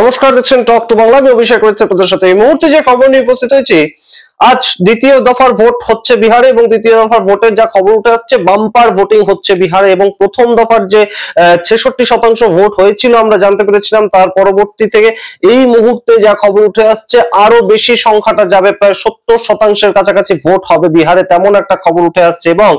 নমস্কার, দেখছেন talk to Bangla. আমি অভিষেক রয়েছে আপনাদের সাথে। এই মুহূর্তে যে খবর নিয়ে উপস্থিত হয়েছি, আজ দ্বিতীয় দফার ভোট হচ্ছে বিহারে এবং দ্বিতীয় দফার ভোটের যা খবর উঠে আসছে, বাম্পার ভোটিং হচ্ছে বিহারে। এবং প্রথম দফার যে 66% ভোট হয়েছিল আমরা জানতে পেরেছিলাম, তার পরবর্তী থেকে এই মুহূর্তে যা খবর উঠে আসছে আরো বেশি সংখ্যাটা যাবে, প্রায় 70% কাছাকাছি ভোট হবে বিহারে, তেমন একটা খবর উঠে আসছে। এবং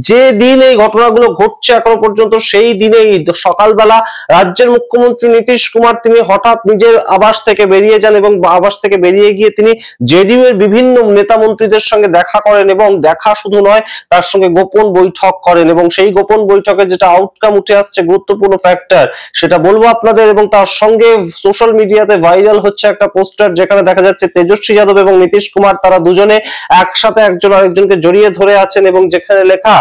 যে দিন এই ঘটনাগুলো ঘটছে এখনো পর্যন্ত, সেই দিনেই সকালবেলা রাজ্যের মুখ্যমন্ত্রী নীতিশ কুমার তিনি হঠাৎ নিজের আবাস থেকে বেরিয়ে যান এবং আবাস থেকে বেরিয়ে গিয়ে তিনি জেডিইউ এর বিভিন্ন নেতা মন্ত্রীদের সঙ্গে দেখা করেন এবং দেখা শুধু নয়, তার সঙ্গে গোপন বৈঠক করেন। এবং সেই গোপন বৈঠকে যেটা আউটকাম উঠে আসছে, গুরুত্বপূর্ণ ফ্যাক্টর, সেটা বলবো আপনাদের। এবং তার সঙ্গে সোশ্যাল মিডিয়াতে ভাইরাল হচ্ছে একটা পোস্টার, যেখানে দেখা যাচ্ছে তেজস্বী যাদব এবং নীতিশ কুমার তারা দুজনে একসাথে একজন আরেকজনকে জড়িয়ে ধরে আছেন এবং যেখানে লেখা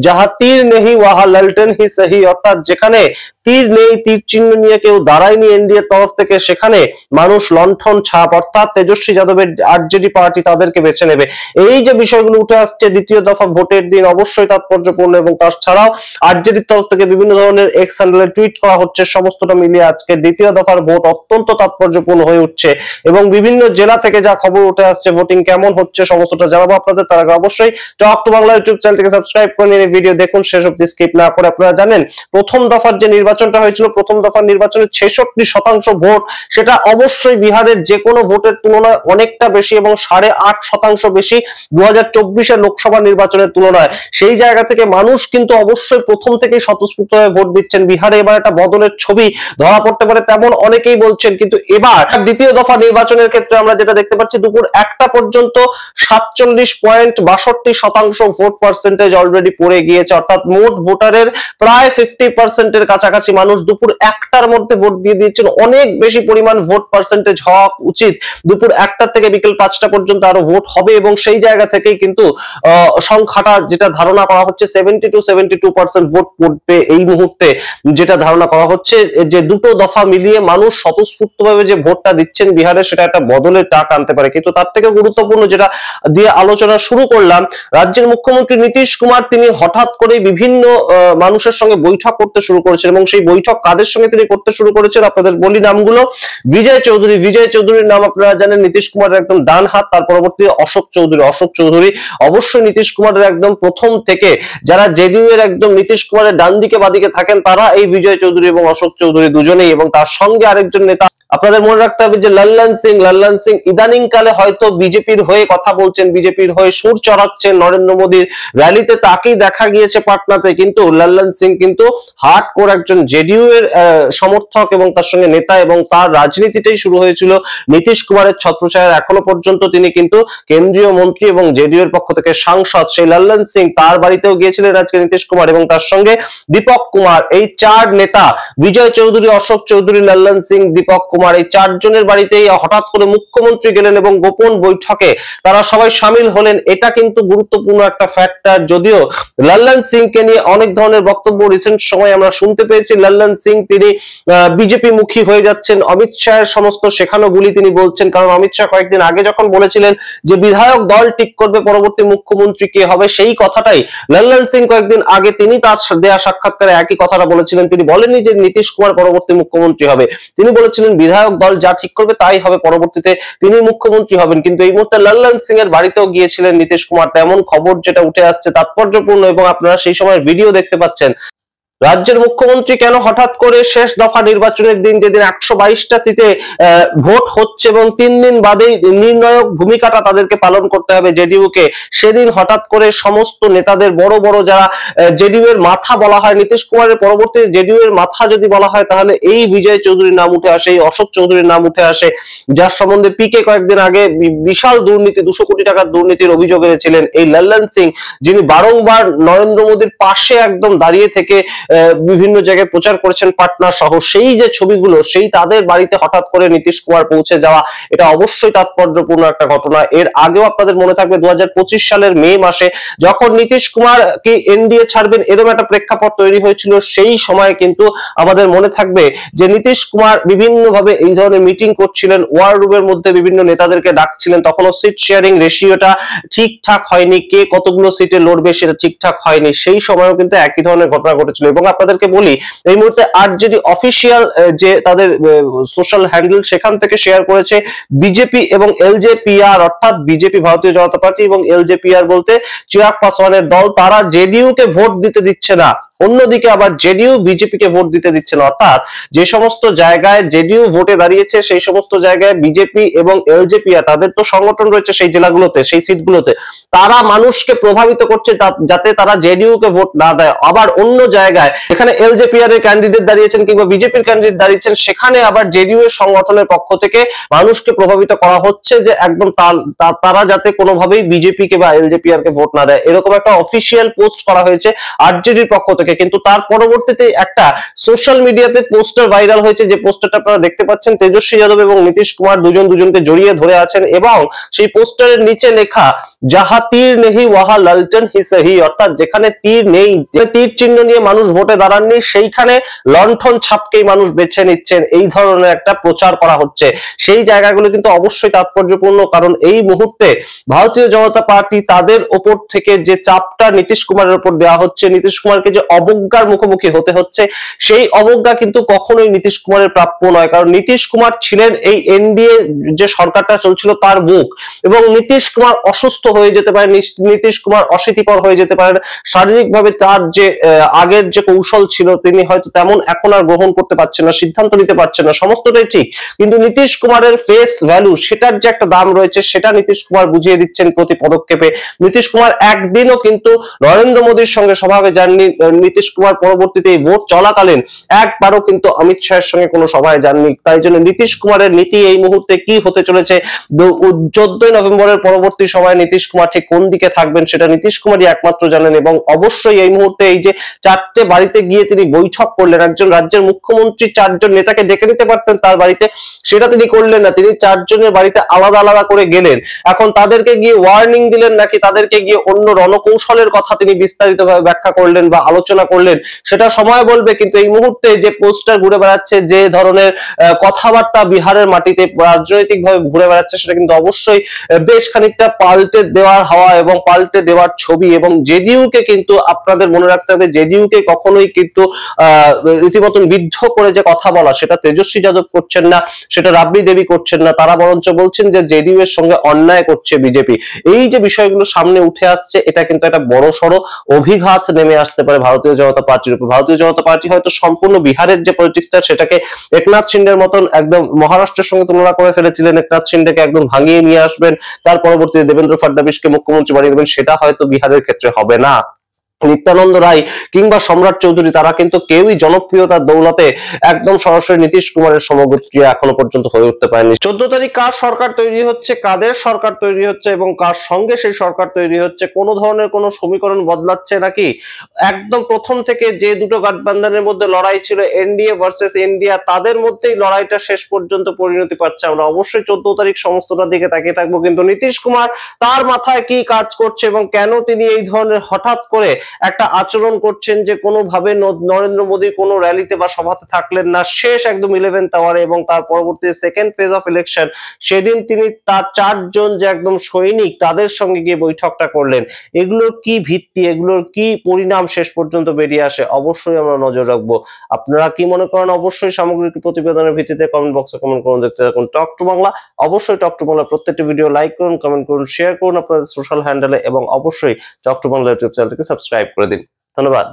যাহা তীর নেহি ওয়াহা লালটেন হি সহি, অর্থাৎ যেখানে তীর নেই, তীর চিহ্ন নিয়ে কেউ দাঁড়ায়নি এনডিএ তরফ থেকে, সেখানে মানুষ লণ্ঠন ছাপ, অর্থাৎ তেজস্বী যাদবের আরজেডি পার্টি তাদেরকে বেছে নেবে। এই যে বিষয়গুলো উঠে আসছে দ্বিতীয় দফা ভোটের দিন, অবশ্যই তাৎপর্যপূর্ণ। এবং তাছাড়াও আরজেডির তরফ থেকে বিভিন্ন ধরনের এক্স হ্যান্ডেলে টুইট করা হচ্ছে। সমস্তটা মিলিয়ে আজকে দ্বিতীয় দফার ভোট অত্যন্ত তাৎপর্যপূর্ণ হয়ে উঠছে এবং বিভিন্ন জেলা থেকে যা খবর উঠে আসছে, ভোটিং কেমন হচ্ছে, সমস্তটা জানাবো আপনাদের। তার আগে অবশ্যই টক টু বাংলা ইউটিউব চ্যানেলটিকে সাবস্ক্রাইব করে নিয়ে ভিডিও দেখুন শেষ অবধি, স্কিপ না করে। আপনারা জানেন প্রথম দফার যে নির্বাচনটা হয়েছিল, প্রথম দফার নির্বাচনে 66% ভোট, সেটা অবশ্যই বিহারের যে কোনো ভোটের তুলনায় অনেকটা বেশি এবং 8.5% বেশি 2024-এর লোকসভা নির্বাচনের তুলনায়। সেই জায়গা থেকে মানুষ কিন্তু অবশ্যই প্রথম থেকেই স্বতঃস্ফূর্তভাবে ভোট দিচ্ছেন। বিহারে এবার একটা বদলের ছবি ধরা পড়তে পারে, তেমন অনেকেই বলছেন। কিন্তু এবার দ্বিতীয় দফা নির্বাচনের ক্ষেত্রে আমরা যেটা দেখতে পাচ্ছি, দুপুর 1টা পর্যন্ত 47.62% ভোট পার্সেন্টেজ অলরেডি পড়ে গিয়েছে, অর্থাৎ মোট ভোটারের প্রায় 50%-এর কাছাকাছি মানুষ দুপুর 1টার মধ্যে ভোট দিয়ে দিয়েছেন। অনেক বেশি পরিমাণ ভোট পার্সেন্টেজ হওয়া উচিত। দুপুর 1টা থেকে বিকেল 5টা পর্যন্ত আরো ভোট হবে এবং সেই জায়গা থেকেই কিন্তু সংখ্যাটা যেটা ধারণা করা হচ্ছে 70-72% ভোট পড়বে এই মুহূর্তে। যেটা ধারণা করা হচ্ছে যে দুটো দফা মিলিয়ে মানুষ স্বতঃস্ফূর্তভাবে যে ভোটটা দিচ্ছেন বিহারে, সেটা একটা বদলের ডাক আনতে পারে। কিন্তু তার থেকে গুরুত্বপূর্ণ যেটা দিয়ে আলোচনা শুরু করলাম, রাজ্যের মুখ্যমন্ত্রী নীতিশ কুমার তিনি হঠাৎ করে বিভিন্ন মানুষের সঙ্গে বৈঠক করতে শুরু করেছেন এবং সেই বৈঠক কাদের সঙ্গে তিনি করতে শুরু করেছেন আপনাদের বলি নামগুলো। বিজয় চৌধুরীর নাম আপনারা জানেন, নীতিশ কুমারের একদম ডান হাত। তার পরবর্তী অশোক চৌধুরী অবশ্যই নীতিশ কুমারের একদম প্রথম থেকে যারা জেডিইউ এর একদম নীতিশ কুমারের ডান দিকে বাদিকে থাকেন, তারা এই বিজয় চৌধুরী এবং অশোক চৌধুরী দুজনেই। এবং তার সঙ্গে আরেকজন নেতা আপনাদের মনে রাখতে হবে যে লাল্লান সিং ইদানিং কালে হয়তো বিজেপির হয়ে কথা বলছেন, বিজেপির হয়ে সুর চড়াচ্ছেন নরেন্দ্র মোদীর র্যালিতে, তাকেই দেখা গিয়েছে পাটনাতে। কিন্তু লাল্লান সিং কিন্তু হার্ডকোর একজন জেডিইউ এর সমর্থক এবং তার সঙ্গে নেতা, এবং তার রাজনীতিটাই শুরু হয়েছিল নীতিশ কুমারের ছত্রছায়ায়। এখনো পর্যন্ত তিনি কিন্তু কেন্দ্রীয় মন্ত্রী এবং জেডিইউ এর পক্ষ থেকে সাংসদ। সেই লাল্লান সিং, তার বাড়িতেও গিয়েছিলেন আজকে নীতিশ কুমার এবং তার সঙ্গে দীপক কুমার। এই চার নেতা, বিজয় চৌধুরী, অশোক চৌধুরী, লাল্লান সিং, দীপক কুমার, এই চারজনের বাড়িতেই হঠাৎ করে মুখ্যমন্ত্রী গেলেন এবং গোপন বৈঠকে তারা সবাই সামিল হলেন। এটা কিন্তু গুরুত্বপূর্ণ একটা ফ্যাক্টর। যদিও লাল্লান সিং কে নিয়ে অনেক ধরনের বক্তব্য রিসেন্ট সময় আমরা শুনতে পেয়েছি। লাল্লান সিং তিনি বিজেপি মুখী হয়ে যাচ্ছেন, অমিত শাহের সমস্ত শেখানো গুলি তিনি বলছেন। কারণ অমিত শাহ কয়েকদিন আগে যখন বলেছিলেন যে বিধায়ক দল ঠিক করবে পরবর্তী মুখ্যমন্ত্রী কে হবে, সেই কথাটাই লাল্লান সিং কয়েকদিন আগে তিনি তার দেয়া সাক্ষাৎকারে একই কথাটা বলেছিলেন। তিনি বলেননি যে নীতিশ কুমার পরবর্তী মুখ্যমন্ত্রী হবে, তিনি বলেছিলেন বিধায়ক দল যা ঠিক করবে তাই হবে, পরবর্তীতে তিনি মুখ্যমন্ত্রী হবেন। কিন্তু এই মুহূর্তে লাল্লান সিং এর বাড়িতেও গিয়েছিলেন নীতিশ কুমার, তেমন খবর যেটা উঠে আসছে তাৎপর্যপূর্ণ। এবং আপনারা সেই সময় ভিডিও দেখতে পাচ্ছেন। রাজ্যের মুখ্যমন্ত্রী কেন হঠাৎ করে শেষ দফা নির্বাচনের দিন, যেদিন 122টা সিটে ভোট হচ্ছে এবং 3 দিন বাদেই নির্ণায়ক ভূমিকাটা তাদেরকে পালন করতে হবে জেডিইউ কে, সেদিন হঠাৎ করে সমস্ত নেতাদের বড় বড় যারা জেডিইউ এর মাথা বলা হয়, নীতিশ কুমারের পরবর্তী জেডিইউ এর মাথা যদি বলা হয়, তাহলে এই বিজয় চৌধুরীর নাম উঠে আসে, এই অশোক চৌধুরীর নাম উঠে আসে, যার সম্বন্ধে পিকে কয়েকদিন আগে বিশাল দুর্নীতি, 200 কোটি টাকার দুর্নীতির অভিযোগ এনেছিলেন। এই লাল্লান সিং, যিনি বারংবার নরেন্দ্র মোদীর পাশে একদম দাঁড়িয়ে থেকে বিভিন্ন জায়গায় প্রচার করেছেন পাটনা সহ, সেই যে ছবিগুলো, সেই তাদের বাড়িতে হঠাৎ করে নীতিশ কুমার পৌঁছে যাওয়া, এটা অবশ্যই তাৎপর্যপূর্ণ একটা ঘটনা। এর আগেও আপনাদের মনে থাকবে 2025 সালের মে মাসে যখন নীতিশ কুমার কি এনডিএ ছাড়বেন এরকম একটা প্রেক্ষাপট তৈরি হয়েছিল, সেই সময় কিন্তু আমাদের মনে থাকবে যে নীতিশ কুমার বিভিন্ন ভাবে এই ধরনের মিটিং করছিলেন, ওয়ার রুমের মধ্যে বিভিন্ন নেতাদেরকে ডাকছিলেন। তখনও সিট শেয়ারিং রেশিওটা ঠিকঠাক হয়নি, কে কতগুলো সিটে লড়বে সেটা ঠিকঠাক হয়নি। সেই সময়ও কিন্তু একই ধরনের ঘটনা ঘটেছিল এবং সঙ্গে আপনাদেরকে বলি এই মুহূর্তে আরজেডি অফিসিয়াল যে তাদের সোশ্যাল হ্যান্ডেল সেখান থেকে শেয়ার করেছে বিজেপি এবং এলজেপিআর, অর্থাৎ বিজেপি ভারতীয় জনতা পার্টি এবং এলজেপিআর বলতে চিরাগ পাসওয়ানের দল, তারা জেডিইউ কে ভোট দিতে দিচ্ছে না, অন্যদিকে আবার জেডিইউ বিজেপি কে ভোট দিতে দিচ্ছে না। অর্থাৎ যে সমস্ত জায়গায় জেডিইউ ভোটে দাঁড়িয়েছে সেই সমস্ত জায়গায় বিজেপি এবং এলজেপিআর তাদের তো সংগঠন রয়েছে সেই জেলাগুলোতে, সেই সিটগুলোতে, তারা মানুষকে প্রভাবিত করছে যাতে তারা জেডিইউ কে ভোট না দেয়। আবার অন্য জায়গায় এখানে এলজেপিআর এর ক্যান্ডিডেট দাঁড়িয়েছেন কিংবা বিজেপির ক্যান্ডিডেট দাঁড়িয়েছেন, সেখানে আবার জেডিইউ এর সংগঠনের পক্ষ থেকে মানুষকে প্রভাবিত করা হচ্ছে যে একদম তারা যাতে কোনোভাবেই বিজেপি কে বা এলজেপিআর কে ভোট না দেয়, এরকম একটা অফিসিয়াল পোস্ট করা হয়েছে আরজেডির পক্ষ থেকে। কিন্তু তার পরবর্তীতে একটা সোশ্যাল মিডিয়াতে পোস্টার ভাইরাল হয়েছে, যে পোস্টারটা আপনারা দেখতে পাচ্ছেন তেজস্বী যাদব এবং নীতিশ কুমার দুজনকে জড়িয়ে ধরে আছেন এবং সেই পোস্টারের নিচে লেখা যাহা তীর নেহি ওয়াহা লালটেন হি সহি, অর্থাৎ যেখানে তীর নেই, যে তীর চিহ্ন নিয়ে মানুষ ভোটে দাঁড়াননি সেইখানে লণ্ঠন ছাপকেই মানুষ বেছে নিচ্ছেন, এই ধরনের একটা প্রচার করা হচ্ছে। সেই জায়গাগুলো কিন্তু অবশ্যই তাৎপর্যপূর্ণ, কারণ এই মুহূর্তে ভারতীয় জনতা পার্টি তাদের ওপর থেকে যে চাপটা নীতিশ কুমারের উপর দেওয়া হচ্ছে, নীতিশ কুমারকে যে অবজ্ঞার মুখোমুখি হতে হচ্ছে, সেই অবজ্ঞা কিন্তু কখনোই নীতিশ কুমারের প্রাপ্য নয়। কারণ নীতিশ কুমার ছিলেন এই এনডিএ যে সরকারটা চলছিল তার মুখ, এবং নীতিশ কুমার অসুস্থ হয়ে যেতে পারে, নীতিশ কুমার অশীতিপর হয়ে যেতে পারেন, শারীরিকভাবে তার যে আগের যে কৌশল ছিল তিনি হয়তো তেমন এখন আর গ্রহণ করতে পারছেন না, সিদ্ধান্ত নিতে পারছেন না, সমস্তটাই ঠিক, কিন্তু নীতিশ কুমারের ফেস ভ্যালু সেটার যে একটা দাম রয়েছে সেটা নীতিশ কুমার বুঝিয়ে দিচ্ছেন প্রতি পদক্ষেপে। নীতিশ কুমার একদিনও কিন্তু নরেন্দ্র মোদীর সঙ্গে সভাবে যাননি, নীতিশ কুমার পরবর্তীতে এই ভোট চলাকালীন একবারও কিন্তু অমিত শাহের সঙ্গে কোনো সভায় যাননি। তাই জন্য নীতিশ কুমারের নীতি এই মুহূর্তে কি হতে চলেছে, 14ই নভেম্বরের পরবর্তী সভায় নীতিশ কুমার ঠিক কোন দিকে থাকবেন সেটা নীতিশ কুমারই একমাত্র জানেন। এবং অবশ্যই এই মুহূর্তে এই যে 4টে বাড়িতে গিয়ে তিনি বৈঠক করলেন, একজন রাজ্যের মুখ্যমন্ত্রী 4জন নেতাকে ডেকে নিতে পারতেন তার বাড়িতে, সেটা তিনি করলেন না, তিনি 4জনের বাড়িতে আলাদা আলাদা করে গেলেন। এখন তাদেরকে গিয়ে ওয়ার্নিং দিলেন নাকি তাদেরকে গিয়ে অন্য রণকৌশলের কথা তিনি বিস্তারিতভাবে ব্যাখ্যা করলেন বা আলোচনা করলেন সেটা সময় বলবে। কিন্তু এই মুহূর্তে যে পোস্টার ঘুরে বেড়াচ্ছে, যে ধরনের কথাবার্তা বিহারের মাটিতে রাজনৈতিক ভাবে ঘুরে বেড়াচ্ছে, সেটা কিন্তু অবশ্যই বেশ খানিকটা পাল্টে দেওয়ার হাওয়া এবং পাল্টে দেওয়ার ছবি। এবং জেডিইউ কে কিন্তু আপনাদের মনে রাখতে হবে, জেডিইউ কে কখনোই কিন্তু রীতিমতন বিদ্ধ করে যে কথা বলা সেটা তেজস্বী যাদব করছেন না, সেটা রাবড়ি দেবী করছেন না, তারা বরঞ্চ বলছেন যে জেডিইউ এর সঙ্গে অন্যায় করছে বিজেপি। এই যে বিষয়গুলো সামনে উঠে আসছে, এটা কিন্তু একটা বড় সড়ো অভিঘাত নেমে আসতে পারে ভারতীয় জনতা পার্টির উপর। ভারতীয় জনতা পার্টি হয়তো সম্পূর্ণ বিহারের যে পলিটিক্সটা সেটাকে একনাথ শিন্ডের মতন একদম মহারাষ্ট্রের সঙ্গে তুলনা করে ফেলেছিলেন, একনাথ শিন্ডেকে একদম ভাঙিয়ে নিয়ে আসবেন, তার পরবর্তীতে দেবেন্দ্র ফডনবিসকে মুখ্যমন্ত্রী বানিয়ে দেবেন, সেটা হয়তো বিহারের ক্ষেত্রে হবে না। নিত্যানন্দ রায় কিংবা সম্রাট চৌধুরী তারা কিন্তু কেউই জনপ্রিয়তার দৌলতে একদম সরাসরি নীতিশ কুমারের সমগোত্রী এখনো পর্যন্ত হয়ে উঠতে পারেনি। 14 তারিখ কার সরকার তৈরি হচ্ছে, কাদের সরকার তৈরি হচ্ছে এবং কার সঙ্গে সেই সরকার তৈরি হচ্ছে, কোন ধরনের কোন সমীকরণ বদলাচ্ছে নাকি একদম প্রথম থেকে যে দুটো গঠবন্ধনের মধ্যে লড়াই ছিল এনডিএ ভার্সেস ইন্ডিয়া, তাদের মধ্যেই লড়াইটা শেষ পর্যন্ত পরিণতি পাচ্ছে। আমরা অবশ্যই 14 তারিখ সমস্তটার দিকে তাকিয়ে থাকবো। কিন্তু নীতিশ কুমার তার মাথায় কি কাজ করছে এবং কেন তিনি এই ধরনের হঠাৎ করে একটা আচরণ করছেন যে কোনোভাবে নরেন্দ্র মোদী কোনো র্যালিতে বা সভাতে থাকলেন না, শেষ একদম 11th আওয়ারে এবং তার পরবর্তী সেকেন্ড ফেজ অফ ইলেকশন সেদিন তিনি তার 4জন যে একদম সৈনিক তাদের সঙ্গে গিয়ে বৈঠকটা করলেন। এগুলোর কি ভিত্তি, এগুলোর কি পরিণাম শেষ পর্যন্ত বেরিয়ে আসে, অবশ্যই আমরা নজর রাখবো। আপনারা কি মনে করেন অবশ্যই সামগ্রিক প্রতিবেদনের ভিত্তিতে কমেন্ট বক্সে কমেন্ট করুন। দেখতে থাকুন টক টু বাংলা। অবশ্যই টক টু বাংলা প্রত্যেকটি ভিডিও লাইক করুন, কমেন্ট করুন, শেয়ার করুন আপনাদের সোশ্যাল হ্যান্ডেলে এবং অবশ্যই টক টু বাংলা ইউটিউব চ্যানেলটিকে সাবস্ক্রাইব করে দিন। ধন্যবাদ।